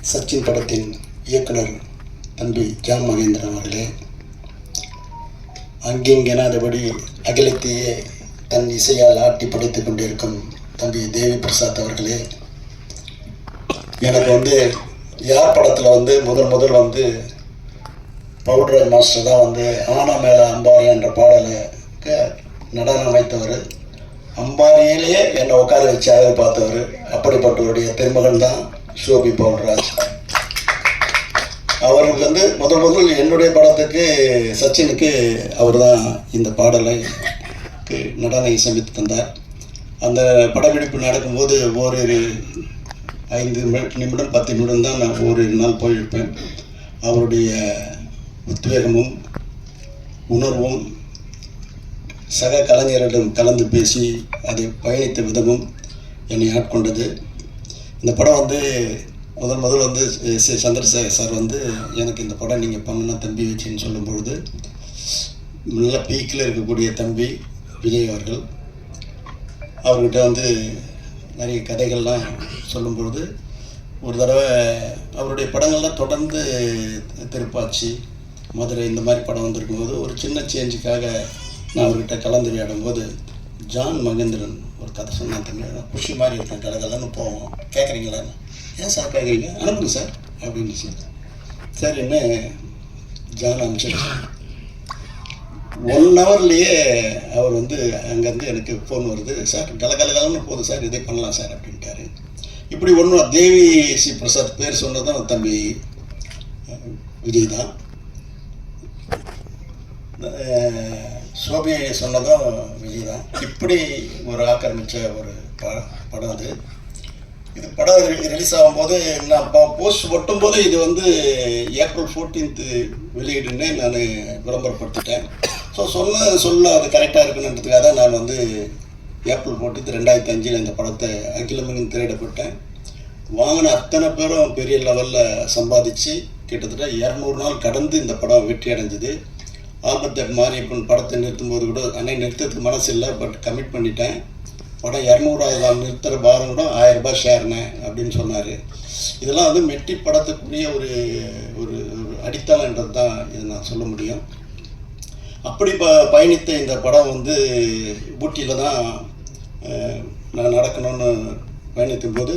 சச்சின் படத்தின் இயக்குனர் தம்பி ஜான் மகேந்திரன் அவர்களே, அங்கிங்கெனாதபடி அகிலத்தையே தன் இசையால் ஆட்டி படைத்து கொண்டிருக்கும் தம்பி தேவி பிரசாத் அவர்களே, எனக்கு யார் படத்தில் முதல் பவுடர் மாஸ்டர் தான் ஆனா மேலே அம்பாரி என்ற பாடலுக்கு நடனம் அமைத்தவர். அம்பாரியிலேயே என்னை உட்கார வச்சு அழகு பார்த்தவர். அப்படிப்பட்டவருடைய திருமகன் தான் ஷோபி பவுல்ராஜ். அவருக்கு முதல் என்னுடைய படத்துக்கு சச்சினுக்கு அவர் தான் இந்த பாடலை நடன இசையமைத்து தந்தார். அந்த படப்பிடிப்பு நடக்கும்போது ஓரிரு 5 நிமிடம் 10 நிமிடம் தான் நான் ஓரிரு நாள் போயிருப்பேன். அவருடைய உத்வேகமும் உணர்வும் சக கலைஞர்களிடம் கலந்து பேசி அதை பயணித்த விதமும் என்னை ஆட்கொண்டது. இந்த படம் முதல் சந்திரசேகர் சார் எனக்கு இந்த படம் நீங்கள் பண்ணுனா தம்பி வச்சுன்னு சொல்லும் பொழுது, நல்ல பீக்கில் இருக்கக்கூடிய தம்பி விஜய் அவர்கள் அவர்கிட்ட நிறைய கதைகள்லாம் சொல்லும் பொழுது, ஒரு தடவை அவருடைய படங்கள்லாம் தொடர்ந்து திருப்பாச்சி, மதுரை இந்த மாதிரி படம் வந்திருக்கும்போது ஒரு சின்ன சேஞ்சுக்காக நான் அவர்கிட்ட கலந்துரையாடும் போது, ஜான் மகேந்திரன் ஒரு கதை சொன்னான், தம்பி குஷி மாதிரி இருக்கேன், கலகலன்னு போவோம், கேட்குறீங்களான்னு. ஏன் சார் கேட்குறீங்க, அனுப்புங்க சார் அப்படின்னு சொல்லி சரின்னு ஜான் அனுப்பிச்சிருக்கேன். 1 ஹவர்லேயே அவர் அங்கேருந்து எனக்கு ஃபோன் வருது, சார் கலகலகலன்னு போகுது சார், இதே பண்ணலாம் சார் அப்படின்ட்டாரு. இப்படி ஒன்றும் தேவி சி பிரசாத் பேர் சொன்னதும் தம்பி விஜய் தான், சோபியை சொன்னதும் விஜய் தான். இப்படி ஒரு ஆக்கிரமித்த ஒரு படம் அது. இது படம் ரிலீஸ் ஆகும்போது நான் போஸ்ட் ஒட்டும்போது இது ஏப்ரல் 14 வெளியிடுன்னு நான் விளம்பரப்படுத்திட்டேன். ஸோ சொல்ல அது கரெக்டாக இருக்குன்றதுக்காக தான் நான் ஏப்ரல் 14 2005 இந்த படத்தை அகிலமெங்கும் திரையிடப்பட்டேன். வாங்கின அத்தனை பேரும் பெரிய லெவலில் சம்பாதிச்சு கிட்டத்தட்ட 200 நாள் கடந்து இந்த படம் வெற்றி அடைஞ்சிது. ஆல்பர்ட் மாரியப்பன் படத்தை நிறுத்தும்போது கூட அன்னை நிறுத்தத்துக்கு மனசு இல்லை, பட் கமிட் பண்ணிட்டேன். படம் 200வது நாள் நிறுத்துகிற பாரம் கூட 1000 ரூபாய் ஷேர்னேன் அப்படின்னு சொன்னார். இதெல்லாம் மெட்டி படத்துக்குரிய ஒரு ஒரு அடித்தளன்றது தான் இதை நான் சொல்ல முடியும். அப்படி பயணித்த இந்த படம் ஊட்டியில் தான் நான் நடக்கணும்னு பயணிக்கும் போது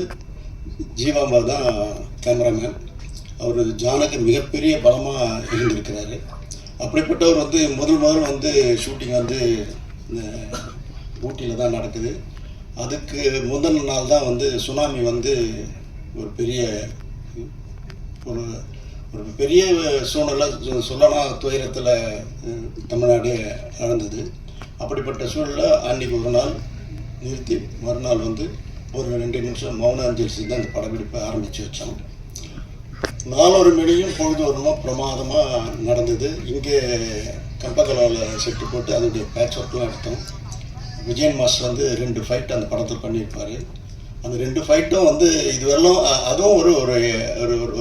ஜீவாம்பா தான் கேமராமேன். அவர் ஜானுக்கு மிகப்பெரிய பலமாக இருந்திருக்கிறாரு. அப்படிப்பட்டவர் முதல் ஷூட்டிங் ஊட்டியில் தான் நடக்குது. அதுக்கு முதல் நாள் தான் சுனாமி ஒரு பெரிய ஒரு ஒரு பெரிய சூழ்நிலை சொல்லலாம், துயரத்தில் தமிழ்நாடு நடந்தது. அப்படிப்பட்ட சூழலை அன்றைக்கி ஒரு நாள் நிறுத்தி மறுநாள் ஒரு 2 நிமிஷம் மௌன அஞ்சலி தான் இந்த படப்பிடிப்பை ஆரம்பித்து வச்சோம். 4 மணியும் பொழுது வருமா பிரமாதமாக நடந்தது. இங்கே கம்பகலாவில் செட்டு போட்டு அதனுடைய பேட்ச் ஒர்க்லாம் எடுத்தோம். விஜயன் மாஸ்டர் 2 ஃபைட் அந்த படத்தில் பண்ணியிருப்பார். அந்த 2 ஃபைட்டும் இதுவரையும் அதுவும் ஒரு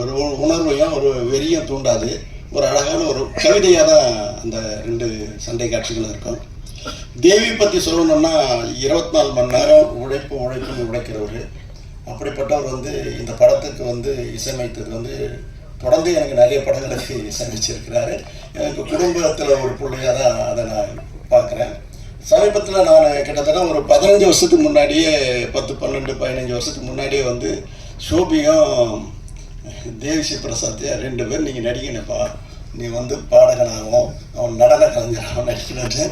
ஒரு உணர்வையும் ஒரு வெறியும் தூண்டாது, ஒரு அழகான ஒரு கவிதையாக தான் அந்த 2 சண்டை காட்சிகளும் இருக்கும். தேவி பற்றி சொல்லணும்னா 24 மணி நேரம் உழைப்புன்னு உழைக்கிறவர். அப்படிப்பட்டவர் இந்த படத்துக்கு இசையமைத்தது தொடர்ந்து எனக்கு நிறைய படங்களுக்கு இசையமைச்சிருக்கிறாரு. எனக்கு குடும்பத்தில் ஒரு பிள்ளையாக தான் அதை நான் பார்க்குறேன். சமீபத்தில் நான் கிட்டத்தட்ட ஒரு 15 வருஷத்துக்கு முன்னாடியே 10, 12, 15 வருஷத்துக்கு முன்னாடியே ஷோபியும் தேவிஸ்ரீ பிரசாத்தையும் 2 பேர் நீங்கள் நடிக்கணுப்பா, நீ பாடகனாகவும் அவன் நடன கலைஞராகவும் நடிக்கணும்னு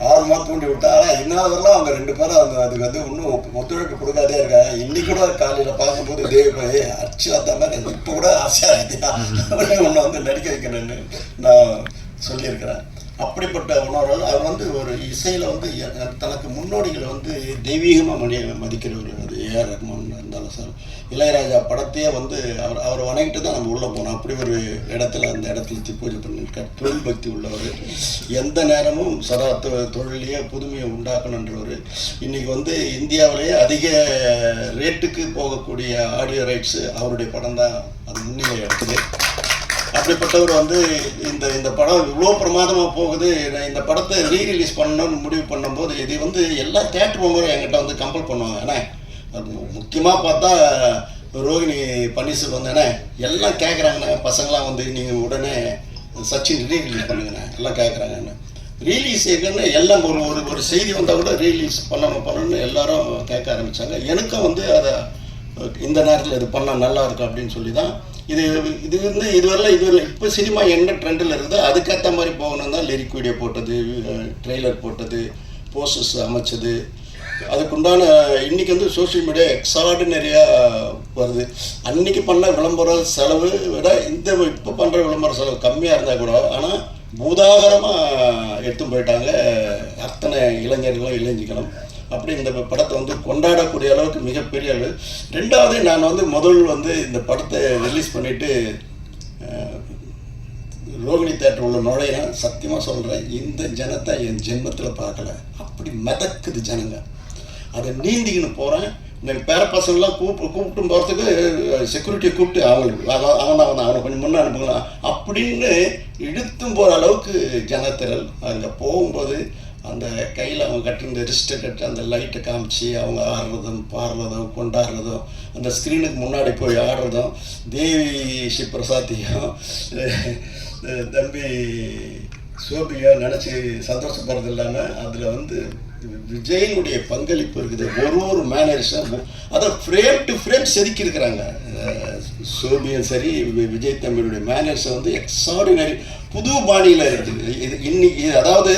ஆர்வமாக தூண்டி விட்டா. ஆனால் இன்னாவரெல்லாம் அவங்க 2 பேரும் அதுக்கு இன்னும் ஒத்துழைப்பு கொடுக்காதே இருக்காங்க. இன்னைக்கு கூட காலையில் பார்க்கும்போது தேவி போய் அடிச்சு வந்த மாதிரி இப்போ கூட ஆசையாக இருக்கியா அப்படின்னு ஒன்று நடிக்க வைக்கணும்னு நான் சொல்லியிருக்கிறேன். அப்படிப்பட்ட உணர்வுகள் அவர் ஒரு இசையில் தனக்கு முன்னோடிகளை தெய்வீகமாக மதிக்கிறவர். அது ஏஆர் ரஹ்மான் இருந்தாலும் சார், இளையராஜா படத்தையே அவர் வணங்கிட்டு தான் நம்ம உள்ளே போனோம். அப்படி ஒரு இடத்துல அந்த இடத்துல பூஜை பண்ணியிருக்கார். தொழில் பக்தி உள்ளவர், எந்த நேரமும் சதா தொழிலையே புதுமையை உண்டாக்கணுன்றவர். இன்றைக்கி இந்தியாவிலேயே அதிக ரேட்டுக்கு போகக்கூடிய ஆடியோ ரைட்ஸு அவருடைய படம் தான் அது முன்னிலை எடுக்குது. அப்படிப்பட்டவர் இந்த படம் இவ்வளோ பிரமாதமாக போகுது, இந்த படத்தை ரீரிலீஸ் பண்ணணும்னு முடிவு பண்ணும்போது இது எல்லா தேட்டர் போகும்போது என்கிட்ட கம்பல் பண்ணுவாங்க. ஏன்னா அது முக்கியமாக பார்த்தா ரோகிணி பன்னீர்செல்வம் வந்தேனே எல்லாம் கேட்குறாங்கண்ணே, பசங்களாம் வந்து நீங்கள் உடனே சச்சின் ரீரிலீஸ் பண்ணுங்கண்ணே எல்லாம் கேட்குறாங்கண்ணே. ரீலீஸ் எங்கன்னு எல்லாம் ஒரு ஒரு ஒரு செய்தி வந்தால் கூட ரீலீஸ் பண்ணணும்னு எல்லாரும் கேட்க ஆரம்பித்தாங்க. எனக்கும் வந்து அதை இந்த நேரத்தில் இது பண்ணால் நல்லா இருக்கும் அப்படின்னு சொல்லி தான் இதுவரை இப்போ சினிமா என்ன ட்ரெண்டில் இருக்குதோ அதுக்கேற்ற மாதிரி போகணும் தான் லிரிக் வீடியோ போட்டது, ட்ரெய்லர் போட்டது, போஸ்டர்ஸ் அமைச்சது. அதுக்குண்டான இன்றைக்கி வந்து சோஷியல் மீடியா எக்ஸ்ட்ராடினரியாக வருது. அன்றைக்கி பண்ண விளம்பர செலவு விட இப்போ பண்ணுற விளம்பர செலவு கம்மியாக இருந்தால் கூட ஆனால் பூதாகரமாக எடுத்து போயிட்டாங்க அத்தனை இளைஞர்களும் இளைஞர்களும். அப்படி இந்த படத்தை வந்து கொண்டாடக்கூடிய அளவுக்கு மிகப்பெரிய அளவு. ரெண்டாவது நான் வந்து முதல் இந்த படத்தை ரிலீஸ் பண்ணிவிட்டு ரோகிணி தேட்டர் உள்ள நுழையிறேன். சத்தியமாக சொல்கிறேன், இந்த ஜனத்தை என் ஜென்மத்தில் பார்க்கல. அப்படி மிதக்குது ஜனங்க. அதை நீந்திக்கின்னு போகிறேன். இந்த பேர பசங்கள்லாம் கூப்பிட்டு போகிறதுக்கு செக்யூரிட்டியை கூப்பிட்டு அவனை கொஞ்சம் முன்னே அனுப்புங்களா அப்படின்னு இழுத்தும் போகிற அளவுக்கு ஜனத்திரல். அங்கே போகும்போது அந்த கையில் அவங்க கட்டிருந்த ரிஸ்ட்டை கட்டி அந்த லைட்டை காமிச்சு அவங்க ஆடுறதும் பாடுறதும் கொண்டாடுறதும் அந்த ஸ்க்ரீனுக்கு முன்னாடி போய் ஆடுறதும் தேவி ஸ்ரீ பிரசாத்தியும் தம்பி சோபியோ நினச்சி சந்தோஷப்படுறது இல்லாமல் அதில் வந்து விஜயனுடைய பங்களிப்பு இருக்குது. ஒரு மேனரிசம் அதை ஃப்ரேம் டு ஃப்ரேம் செதுக்கி இருக்கிறாங்க. சோபியும் சரி விஜய் தம்பியுடைய மேனரிசம் வந்து எக்ஸ்ட்ராடினரி புது பாணியில் இருக்குது. இன்னைக்கு அதாவது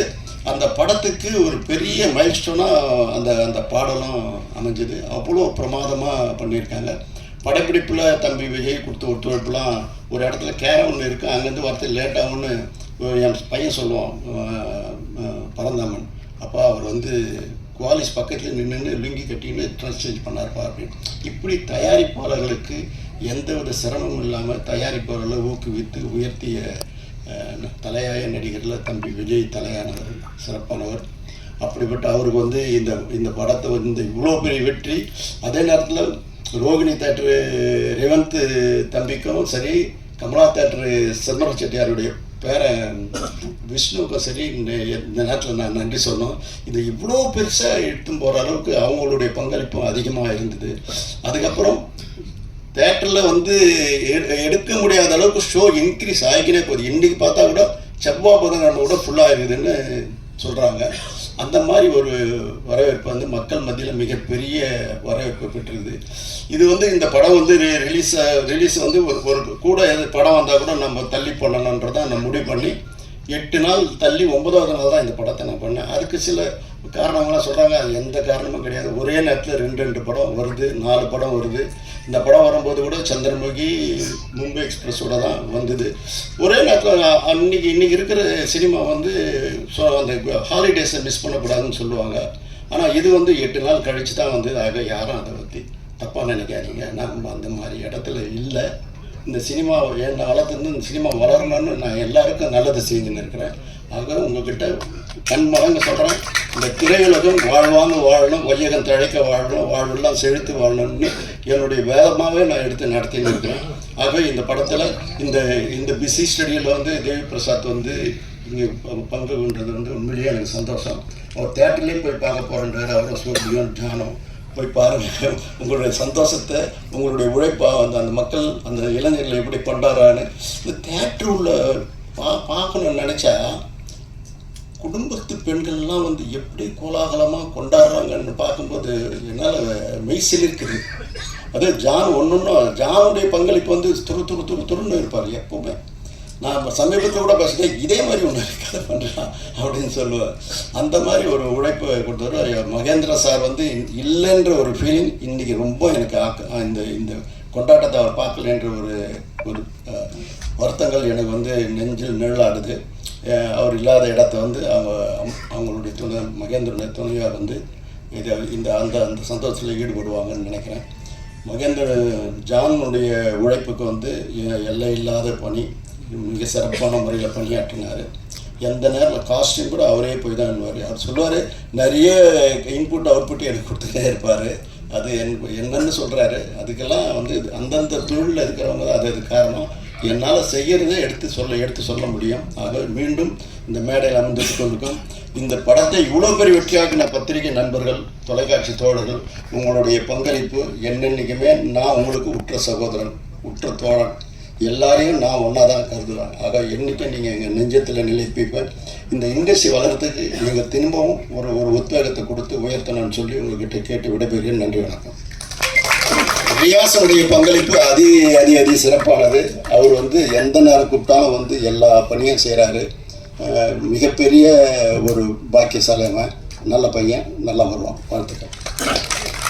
அந்த படத்துக்கு ஒரு பெரிய மைல்ஸ்டோனாக அந்த பாடலும் அமைஞ்சது. அவ்வளோ பிரமாதமாக பண்ணியிருக்காங்க. படப்பிடிப்பில் தம்பி விஜய் கொடுத்த ஒத்துழைப்புலாம் ஒரு இடத்துல கேரவன் இருக்குது, அங்கேருந்து வரது லேட்டாகும்னு என் பையன் சொல்லுவான் பரந்தாமன். அப்போ அவர் வந்து குவாலிஸ் பக்கத்தில் நின்று லுங்கி கட்டின்னு ட்ரெஸ் சேஞ்ச் பண்ணார்ப்பா அப்படின்னு. இப்படி தயாரிப்பாளர்களுக்கு எந்தவித சிரமமும் இல்லாமல் தயாரிப்பாளர்களை ஊக்குவித்து உயர்த்திய தலையாய நடிகரில் தம்பி விஜய் தலையானவர், சிறப்பானவர். அப்படிப்பட்ட அவருக்கு வந்து இந்த படத்தை வந்து இவ்வளோ பெரிய வெற்றி. அதே நேரத்தில் ரோகிணி தேட்டரு ரேவந்த் தம்பிக்கும் சரி, கமலா தேட்டரு செல்வராஜ் செட்டியாருடைய பேரன் விஷ்ணுவுக்கும் சரி இந்த நேரத்தில் நான் நன்றி சொன்னோம். இது இவ்வளோ பெருசாக எடுத்துன்னு போகிற அளவுக்கு அவங்களுடைய பங்களிப்பும் அதிகமாக இருந்தது. அதுக்கப்புறம் தேட்டரில் வந்து எடுக்க முடியாத அளவுக்கு ஷோ இன்க்ரீஸ் ஆகிக்கினே போகுது. இன்றைக்கி பார்த்தா கூட செவ்வாய் புதன்கிழமை கூட ஃபுல்லாக இருக்குதுன்னு சொல்கிறாங்க. அந்த மாதிரி ஒரு வரவேற்பு வந்து மக்கள் மத்தியில் மிகப்பெரிய வரவேற்பு பெற்றிருக்குது. இது வந்து இந்த படம் வந்து ரிலீஸ் வந்து ஒரு கூட படம் வந்தால் கூட நம்ம தள்ளி பண்ணணுன்றதான் நான் முடிவு பண்ணி 8 நாள் தள்ளி 9வது நாள் தான் இந்த படத்தை நான் பண்ணேன். அதுக்கு சில காரணங்களாம் சொல்கிறாங்க. அது எந்த காரணமும் கிடையாது. ஒரே நேரத்தில் 2 படம் வருது, 4 படம் வருது. இந்த படம் வரும்போது கூட சந்திரமுகி, மும்பை எக்ஸ்பிரஸோட தான் வந்தது. ஒரே நேரத்தில் இன்றைக்கி இருக்கிற சினிமா வந்து அந்த ஹாலிடேஸை மிஸ் பண்ணக்கூடாதுன்னு சொல்லுவாங்க. ஆனால் இது வந்து 8 நாள் கழித்து தான் வந்து ஆக யாரும் அதை பற்றி தப்பாக நினைக்காதீங்க. நம்ம அந்த மாதிரி இடத்துல இல்லை. இந்த சினிமா என் காலத்துலேருந்து இந்த சினிமா வளரணும்னு நான் எல்லாருக்கும் நல்லது செஞ்சுன்னு இருக்கிறேன். ஆக உங்கள்கிட்ட கண்மலங்க சொல்கிறேன், இந்த திரையுலகம் வாழ்வாங்க வாழணும், வையகம் தழைக்க வாழணும், வாழ்வெல்லாம் செழித்து வாழணும்னு என்னுடைய வேதமாகவே நான் எடுத்து நடத்தின்னு இருக்கிறேன். ஆக இந்த படத்தில் இந்த பிஸி ஸ்டடியில் வந்து தேவி பிரசாத் வந்து இங்கே பங்கு கொண்டது வந்து உண்மையிலேயே எனக்கு சந்தோஷம். அவர் தேட்டர்லேயே போய் பார்க்க போகிறேன்றார். அவரும் சூப்பியும் ஜானம் போய் பாருங்கள். உங்களுடைய சந்தோஷத்தை, உங்களுடைய உழைப்பாக அந்த மக்கள் அந்த இளைஞர்களை எப்படி கொண்டாடுறான்னு இந்த தேட்டர் உள்ள பார்க்கணுன்னு நினச்சா குடும்பத்து பெண்கள்லாம் வந்து எப்படி கோலாகலமாக கொண்டாடுறாங்கன்னு பார்க்கும்போது என்னால் மெய்சில் இருக்குது. அதே ஜானுடைய பங்களிப்பு வந்து துருன்னு இருப்பார் எப்போவுமே. நான் சமீபத்தில் கூட பேசுகிறேன், இதே மாதிரி ஒன்று கதை பண்ணுறான் அப்படின்னு சொல்லுவேன். அந்த மாதிரி ஒரு உழைப்பு கொடுத்தவர் மகேந்திர சார் வந்து இல்லைன்ற ஒரு ஃபீலிங் இன்றைக்கி ரொம்ப எனக்கு இந்த கொண்டாட்டத்தை அவர் பார்க்கலன்ற ஒரு வருத்தங்கள் எனக்கு வந்து நெஞ்சில் நிழலாடுது. அவர் இல்லாத இடத்த வந்து அவங்களுடைய மகேந்திரனுடைய துணையார் வந்து அந்த சந்தோஷத்தில் ஈடுபடுவாங்கன்னு நினைக்கிறேன். ஜானுடைய உழைப்புக்கு வந்து எல்லை இல்லாத பணி, மிக சிறப்பான முறையில் பணியாற்றினார். எந்த நேரம் காஸ்டியூம் கூட அவரே போய் தான் பண்ணுவார். அவர் சொல்லுவார், நிறைய இன்புட் அவுட்புட் எனக்கு கொடுத்துட்டே இருப்பார். அது என்னன்னு சொல்கிறாரு. அதுக்கெல்லாம் வந்து அந்தந்த தொழிலில் இருக்கிறவங்க தான் அது காரணம். என்னால் செய்கிறதே எடுத்து சொல்ல முடியும். ஆக மீண்டும் இந்த மேடையில் அமர்ந்துட்டு கொண்டிருக்கும் இந்த படத்தை இவ்வளோ பெரிய வெற்றியாக்கின பத்திரிகை நண்பர்கள், தொலைக்காட்சி தோழர்கள், உங்களுடைய பங்களிப்பு என்னென்னைக்குமே நான் உங்களுக்கு உற்ற சகோதரன், உற்ற தோழன், எல்லாரையும் நான் ஒன்றா தான் கருதுவேன். ஆக என்றைக்கும் நீங்கள் எங்கள் நெஞ்சத்தில் நிலைப்பிப்பேன். இந்த இண்டஸ்ட்ரி வளர்கிறதுக்கு நீங்கள் திரும்பவும் ஒரு உத்வேகத்தை கொடுத்து உயர்த்தணும்னு சொல்லி உங்கள்கிட்ட கேட்டு விடைபெறுகிறேன். நன்றி, வணக்கம். ரியாஸனுடைய பங்களிப்பு அதி சிறப்பானது. அவர் எந்த நேரம் கூப்பிட்டாலும் எல்லா பணியும் செய்கிறாரு. மிகப்பெரிய ஒரு பாக்கியசாலி. நல்ல பையன், நல்லா வருவான். வாழ்த்துக்கள்.